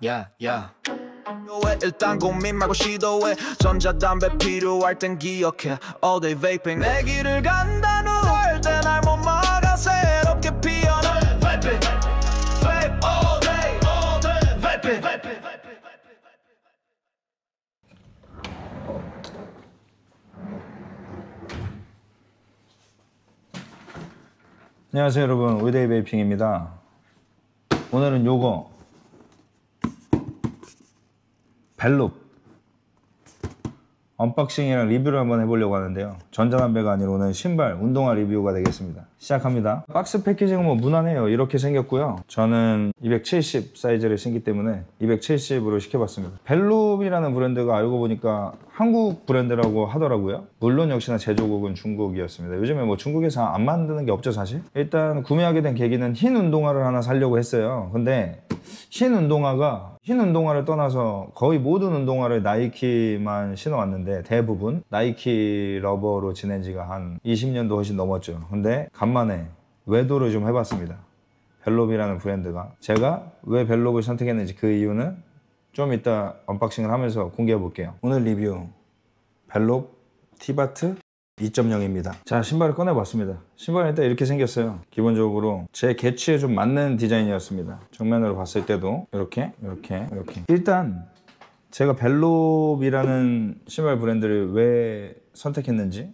yeah. 일단 고민 말고 시도해. 전자담배 필요할 땐 기억해. All day vaping. 내 길을 간다 누울 때 날 못 막아. 새롭게 피어나 Vaping, vape all day vaping. 안녕하세요 여러분, 올데이 베이핑입니다. 오늘은 요거 벨룹 언박싱이랑 리뷰를 한번 해보려고 하는데요. 전자담배가 아니라 오늘 신발, 운동화 리뷰가 되겠습니다. 시작합니다. 박스 패키징은 뭐 무난해요. 이렇게 생겼고요. 저는 270 사이즈를 신기 때문에 270으로 시켜봤습니다. 벨룹이라는 브랜드가 알고 보니까 한국 브랜드라고 하더라고요. 물론 역시나 제조국은 중국이었습니다. 요즘에 뭐 중국에서 안 만드는 게 없죠 사실. 일단 구매하게 된 계기는 흰 운동화를 하나 사려고 했어요. 근데 흰 운동화를 떠나서 거의 모든 운동화를 나이키만 신어왔는데 대부분 나이키 러버로 지낸 지가 한 20년도 훨씬 넘었죠. 근데 간만에 외도를 좀 해봤습니다. 벨롭이라는 브랜드가. 제가 왜 벨롭을 선택했는지 그 이유는 좀 이따 언박싱을 하면서 공개해 볼게요. 오늘 리뷰 벨롭 티바트 2.0입니다. 자, 신발을 꺼내봤습니다. 신발은 일단 이렇게 생겼어요. 기본적으로 제 개취에 좀 맞는 디자인이었습니다. 정면으로 봤을 때도 이렇게. 일단 제가 벨롭이라는 신발 브랜드를 왜 선택했는지,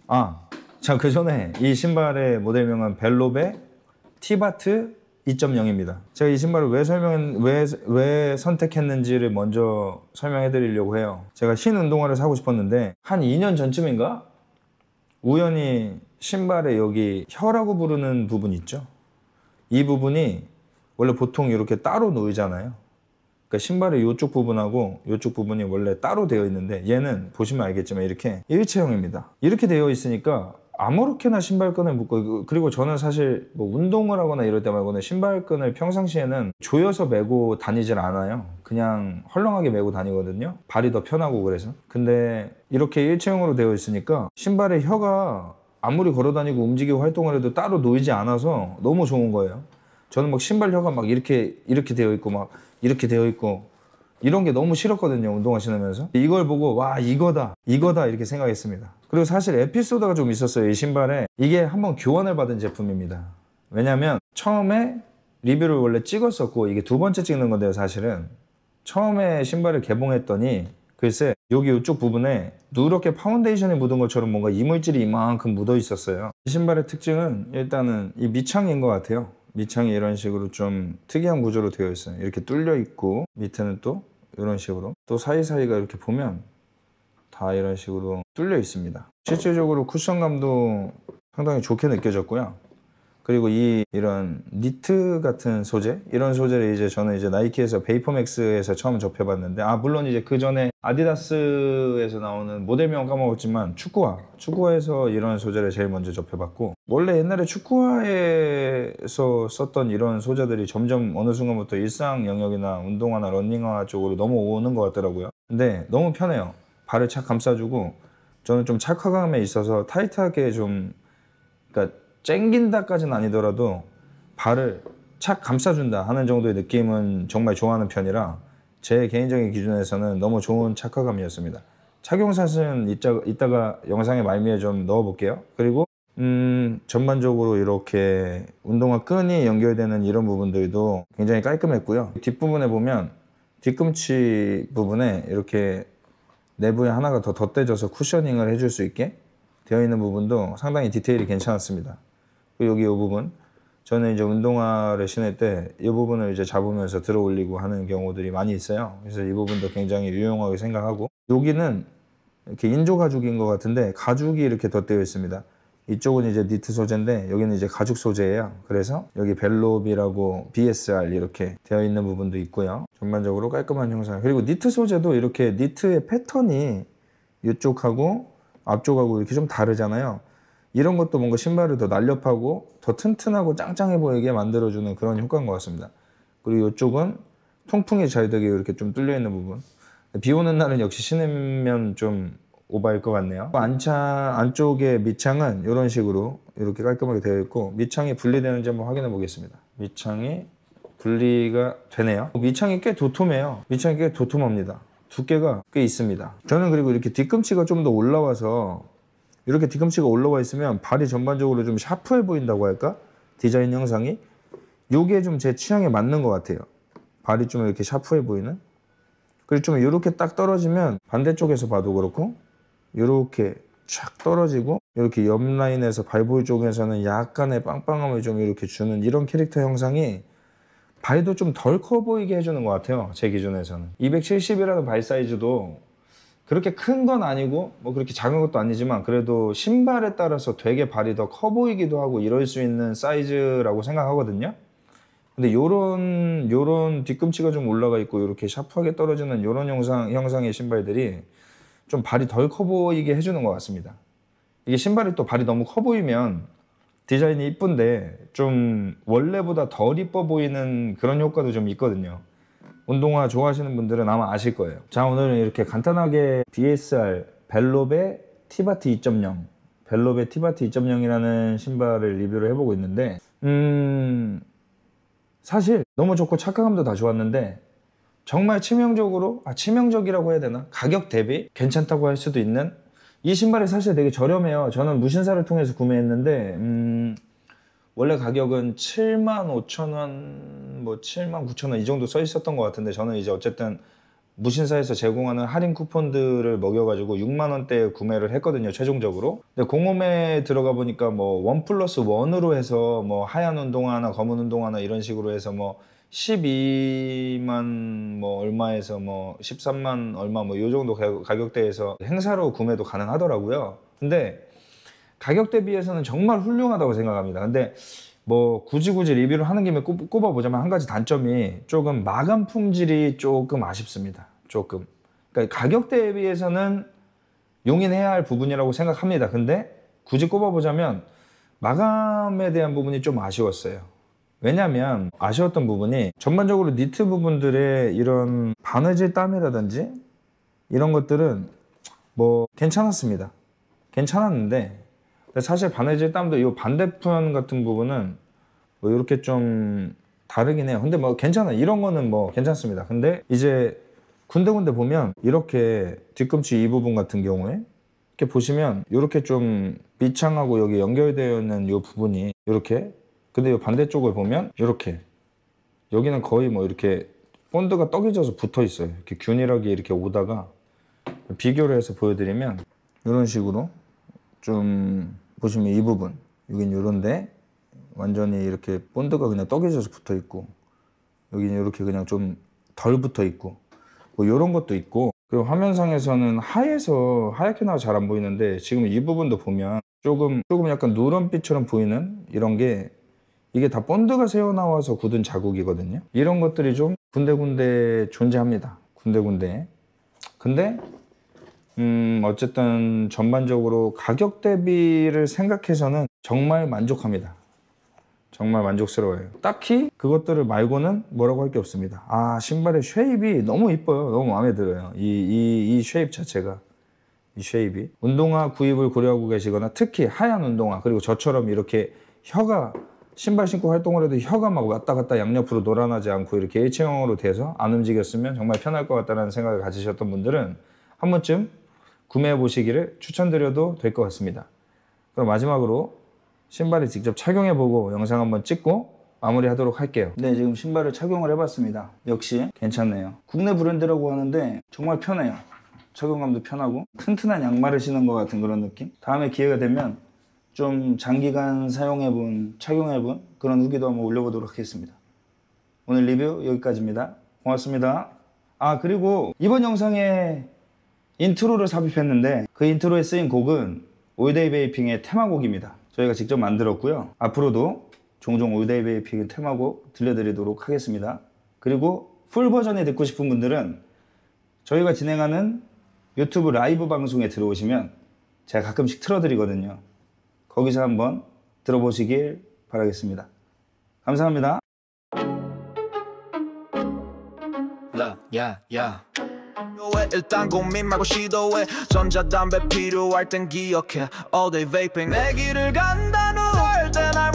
자, 그 전에 이 신발의 모델명은 벨롭의 티바트 2.0입니다. 제가 이 신발을 왜 선택했는지를 먼저 설명해 드리려고 해요. 제가 흰 운동화를 사고 싶었는데 한 2년 전쯤인가? 우연히 신발에 여기 혀라고 부르는 부분 있죠? 이 부분이 원래 보통 이렇게 따로 놓이잖아요. 그러니까 신발의 이쪽 부분하고 이쪽 부분이 원래 따로 되어 있는데 얘는 보시면 알겠지만 이렇게 일체형입니다. 이렇게 되어 있으니까 아무렇게나 신발끈을 묶고, 그리고 저는 사실 뭐 운동을 하거나 이럴 때 말고는 신발끈을 평상시에는 조여서 메고 다니질 않아요. 그냥 헐렁하게 메고 다니거든요. 발이 더 편하고 그래서. 근데 이렇게 일체형으로 되어 있으니까 신발의 혀가 아무리 걸어 다니고 움직이고 활동을 해도 따로 놓이지 않아서 너무 좋은 거예요. 저는 막 신발 혀가 막 이렇게 되어 있고 막 이렇게 되어 있고 이런 게 너무 싫었거든요, 운동화 신으면서. 이걸 보고 와, 이거다 이렇게 생각했습니다. 그리고 사실 에피소드가 좀 있었어요. 이 신발에 이게 한번 교환을 받은 제품입니다. 왜냐면 처음에 리뷰를 원래 찍었었고 이게 두 번째 찍는 건데요. 사실은 처음에 신발을 개봉했더니 글쎄 여기 이쪽 부분에 누렇게 파운데이션이 묻은 것처럼 뭔가 이물질이 이만큼 묻어 있었어요. 이 신발의 특징은 일단은 이 밑창인 것 같아요. 밑창이 이런 식으로 좀 특이한 구조로 되어 있어요. 이렇게 뚫려 있고 밑에는 또 이런 식으로, 또 사이사이가 이렇게 보면 다 이런 식으로 뚫려 있습니다. 실질적으로 쿠션감도 상당히 좋게 느껴졌고요. 그리고 이런 니트 같은 소재, 이런 소재를 이제 저는 이제 나이키에서 베이퍼맥스에서 처음 접해봤는데, 물론 이제 그 전에 아디다스에서 나오는 모델명 까먹었지만 축구화에서 이런 소재를 제일 먼저 접해봤고, 원래 옛날에 축구화에서 썼던 이런 소재들이 점점 어느 순간부터 일상 영역이나 운동화나 러닝화 쪽으로 넘어오는 것 같더라고요. 근데 너무 편해요. 발을 착 감싸주고, 저는 좀 착화감에 있어서 타이트하게 좀, 그러니까 쨍긴다까지는 아니더라도 발을 착 감싸준다 하는 정도의 느낌은 정말 좋아하는 편이라 제 개인적인 기준에서는 너무 좋은 착화감이었습니다. 착용샷은 이따가 영상의 말미에 좀 넣어볼게요. 그리고 전반적으로 이렇게 운동화 끈이 연결되는 이런 부분들도 굉장히 깔끔했고요. 뒷부분에 보면 뒤꿈치 부분에 이렇게 내부에 하나가 더 덧대져서 쿠셔닝을 해줄 수 있게 되어 있는 부분도 상당히 디테일이 괜찮았습니다. 여기 이 부분, 저는 이제 운동화를 신을 때 이 부분을 이제 잡으면서 들어 올리고 하는 경우들이 많이 있어요. 그래서 이 부분도 굉장히 유용하게 생각하고, 여기는 이렇게 인조 가죽인 것 같은데 가죽이 이렇게 덧대어 있습니다. 이쪽은 이제 니트 소재인데 여기는 이제 가죽 소재예요. 그래서 여기 벨롭이라고 BSR 이렇게 되어 있는 부분도 있고요. 전반적으로 깔끔한 형상. 그리고 니트 소재도 이렇게 니트의 패턴이 이쪽하고 앞쪽하고 이렇게 좀 다르잖아요. 이런 것도 뭔가 신발을 더 날렵하고 더 튼튼하고 짱짱해 보이게 만들어주는 그런 효과인 것 같습니다. 그리고 이쪽은 통풍이 잘 되게 이렇게 좀 뚫려 있는 부분. 비 오는 날은 역시 신으면 좀 오바일 것 같네요. 안쪽에 밑창은 이런 식으로 이렇게 깔끔하게 되어 있고, 밑창이 분리되는지 한번 확인해 보겠습니다. 밑창이 분리가 되네요. 밑창이 꽤 도톰해요. 밑창이 꽤 도톰합니다. 두께가 꽤 있습니다. 저는 그리고 이렇게 뒤꿈치가 좀 더 올라와서 이렇게 뒤꿈치가 올라와 있으면 발이 전반적으로 좀 샤프해 보인다고 할까? 디자인 형상이 요게 좀 제 취향에 맞는 것 같아요. 발이 좀 이렇게 샤프해 보이는. 그리고 좀 이렇게 딱 떨어지면 반대쪽에서 봐도 그렇고 이렇게 촥 떨어지고 이렇게 옆 라인에서 발볼 쪽에서는 약간의 빵빵함을 좀 이렇게 주는 이런 캐릭터 형상이 발도 좀 덜 커 보이게 해주는 것 같아요. 제 기준에서는 270이라는 발 사이즈도 그렇게 큰 건 아니고 뭐 그렇게 작은 것도 아니지만 그래도 신발에 따라서 되게 발이 더 커 보이기도 하고 이럴 수 있는 사이즈라고 생각하거든요. 근데 요런 뒤꿈치가 좀 올라가 있고 이렇게 샤프하게 떨어지는 요런 형상의 신발들이 좀 발이 덜 커 보이게 해주는 것 같습니다. 이게 신발이 또 발이 너무 커 보이면 디자인이 이쁜데 좀 원래보다 덜 이뻐 보이는 그런 효과도 좀 있거든요. 운동화 좋아하시는 분들은 아마 아실 거예요. 자, 오늘은 이렇게 간단하게 BSR 벨롭의 티바트 2.0 벨롭의 티바트 2.0이라는 신발을 리뷰를 해보고 있는데 사실 너무 좋고 착화감도 다 좋았는데 정말 치명적으로 치명적이라고 해야 되나? 가격 대비 괜찮다고 할 수도 있는 이 신발이 사실 되게 저렴해요. 저는 무신사를 통해서 구매했는데 원래 가격은 75,000원, 뭐 79,000원 이 정도 써 있었던 것 같은데 저는 이제 어쨌든 무신사에서 제공하는 할인 쿠폰들을 먹여가지고 6만 원대에 구매를 했거든요, 최종적으로. 근데 공홈에 들어가 보니까 뭐 1+1으로 해서 뭐 하얀 운동화나 검은 운동화나 이런 식으로 해서 뭐 12만 뭐 얼마에서 뭐 13만 얼마 뭐 요 정도 가격대에서 행사로 구매도 가능하더라고요. 근데 가격 대비해서는 정말 훌륭하다고 생각합니다. 근데 뭐 굳이 리뷰를 하는 김에 꼽아보자면 한 가지 단점이 조금 마감 품질이 조금 아쉽습니다. 조금. 그러니까 가격 대비해서는 용인해야 할 부분이라고 생각합니다. 근데 굳이 꼽아보자면 마감에 대한 부분이 좀 아쉬웠어요. 왜냐면 아쉬웠던 부분이 전반적으로 니트 부분들의 이런 바느질 땀이라든지 이런 것들은 뭐 괜찮았습니다. 괜찮았는데 사실 바느질 땀도 이 반대편 같은 부분은 뭐 이렇게 좀 다르긴 해요. 근데 뭐 괜찮아요. 이런 거는 뭐 괜찮습니다. 근데 이제 군데군데 보면 이렇게 뒤꿈치 이 부분 같은 경우에 이렇게 보시면 이렇게 좀 밑창하고 여기 연결되어 있는 이 부분이 이렇게 근데 이 반대쪽을 보면 이렇게 여기는 거의 뭐 이렇게 본드가 떡이져서 붙어 있어요. 이렇게 균일하게 이렇게 오다가 비교를 해서 보여드리면 이런 식으로 좀 보시면 이 부분 여긴 이런데 완전히 이렇게 본드가 그냥 떡이져서 붙어 있고 여기는 이렇게 그냥 좀 덜 붙어 있고 뭐 이런 것도 있고 그리고 화면상에서는 하얗게 나와 잘 안 보이는데 지금 이 부분도 보면 조금 약간 누런빛처럼 보이는 이런 게 이게 다 본드가 새어나와서 굳은 자국이거든요. 이런 것들이 좀 군데군데 존재합니다. 군데군데. 근데 어쨌든 전반적으로 가격 대비를 생각해서는 정말 만족합니다. 정말 만족스러워요. 딱히 그것들을 말고는 뭐라고 할 게 없습니다. 신발의 쉐입이 너무 이뻐요. 너무 마음에 들어요. 이 쉐입 자체가. 이 쉐입이. 운동화 구입을 고려하고 계시거나 특히 하얀 운동화 그리고 저처럼 이렇게 혀가 신발 신고 활동을 해도 혀가 막 왔다 갔다 양옆으로 놀아나지 않고 이렇게 일체형으로 돼서 안 움직였으면 정말 편할 것 같다는 생각을 가지셨던 분들은 한 번쯤 구매해 보시기를 추천드려도 될 것 같습니다. 그럼 마지막으로 신발을 직접 착용해보고 영상 한번 찍고 마무리하도록 할게요. 네, 지금 신발을 착용을 해봤습니다. 역시 괜찮네요. 국내 브랜드라고 하는데 정말 편해요. 착용감도 편하고 튼튼한 양말을 신은 것 같은 그런 느낌? 다음에 기회가 되면 좀 장기간 착용해본 그런 후기도 한번 올려보도록 하겠습니다. 오늘 리뷰 여기까지입니다. 고맙습니다. 그리고 이번 영상에 인트로를 삽입했는데 그 인트로에 쓰인 곡은 올데이 베이핑의 테마곡입니다. 저희가 직접 만들었고요. 앞으로도 종종 올데이 베이핑의 테마곡 들려드리도록 하겠습니다. 그리고 풀 버전이 듣고 싶은 분들은 저희가 진행하는 유튜브 라이브 방송에 들어오시면 제가 가끔씩 틀어드리거든요. 거기서 한번 들어보시길 바라겠습니다. 감사합니다. 왜 일단 고민 말고 시도해 전자담배 필요할 땐 기억해 All day vaping 내 길을 간다 누울 때 날